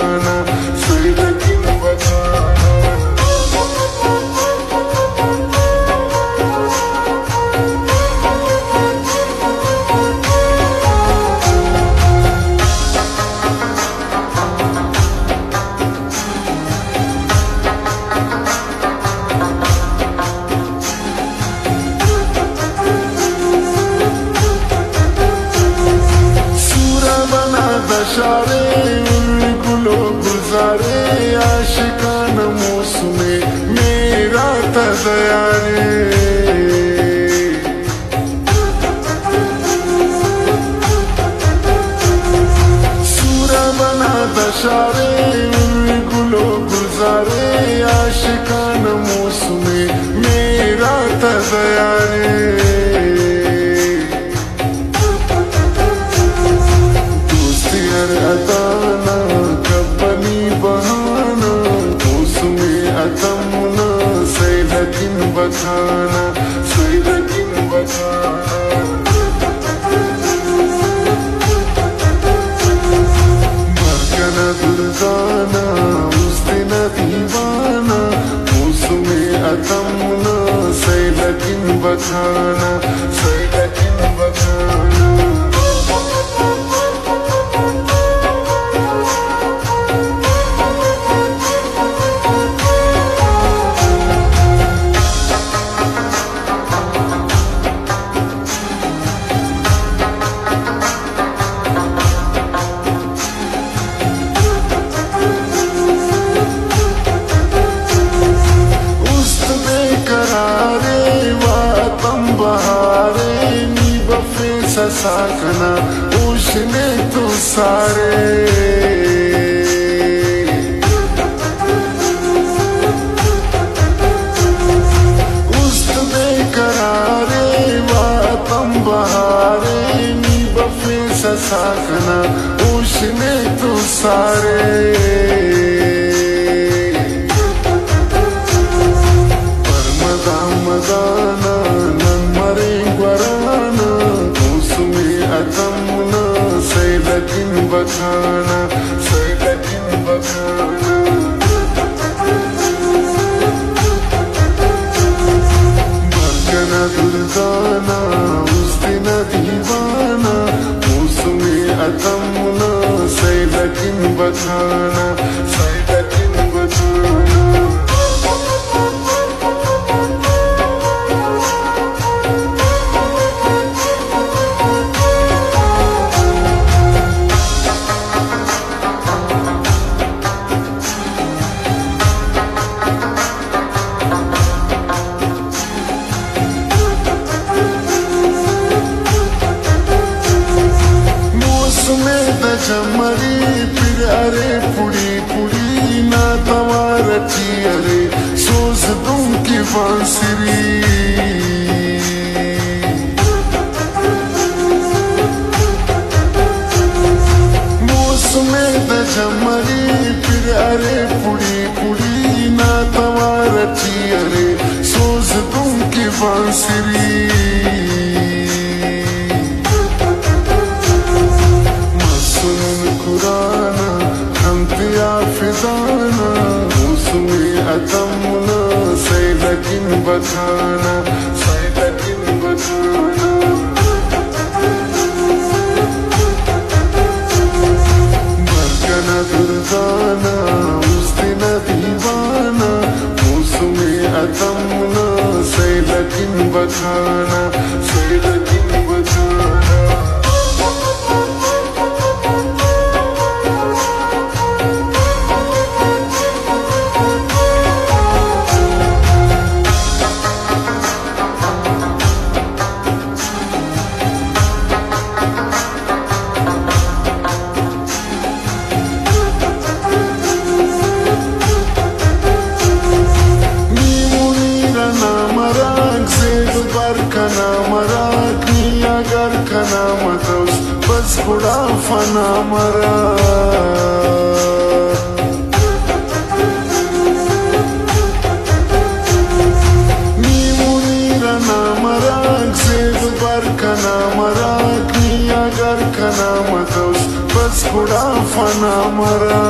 बखाना सही लेकिन बखाना। दशारे गुलो गुजारे आशिकान मौसमे मेरा तज़यारे। सूरा बना दशारे गुलो गुजारे आशिकान मौसमे मेरा तज़यारे। अताना कब्बनी बहाना मौसमे अतमना सही लेकिन बखाना सही लेकिन बखाना। मरकना दुर्दाना उस दिन दीवाना मौसमे अतमना सही लेकिन बखाना सही लेकिन बखाना। साकना उशने तो सारे उस्त बेकरारे वातम बहारे नी बफे साकना उशने तो सारे। परमदा मदाना नन मरे ग्वराना अतमना सही लेकिन बखाना सही लेकिन बखाना। मरकना दुर्दाना उस दिन दीवाना मौसमे अतमना सही लेकिन बखाना सही लेकिन बखाना। चमरी फिर अरे पुड़ी पुड़ी ना तवार अरे सोच दूं की बांसुरी। मौसमे द चमरी फिर अरे पुड़ी पुड़ी ना तवार अरे सोच दूं की बांसुरी। खुराना हम पिया फिजाना मौसमे अतमना सही लेकिन बखाना सही लेकिन बखाना। मरकना दुर्दाना उस दिन दीवाना मौसमे अतमना सही लेकिन बखाना सही लेकिन बखाना। बस बुढ़ा फना मरा नीमुनी रना मरा से बर कना मरा किया गर कना मतोस बस बुढ़ा फना मरा।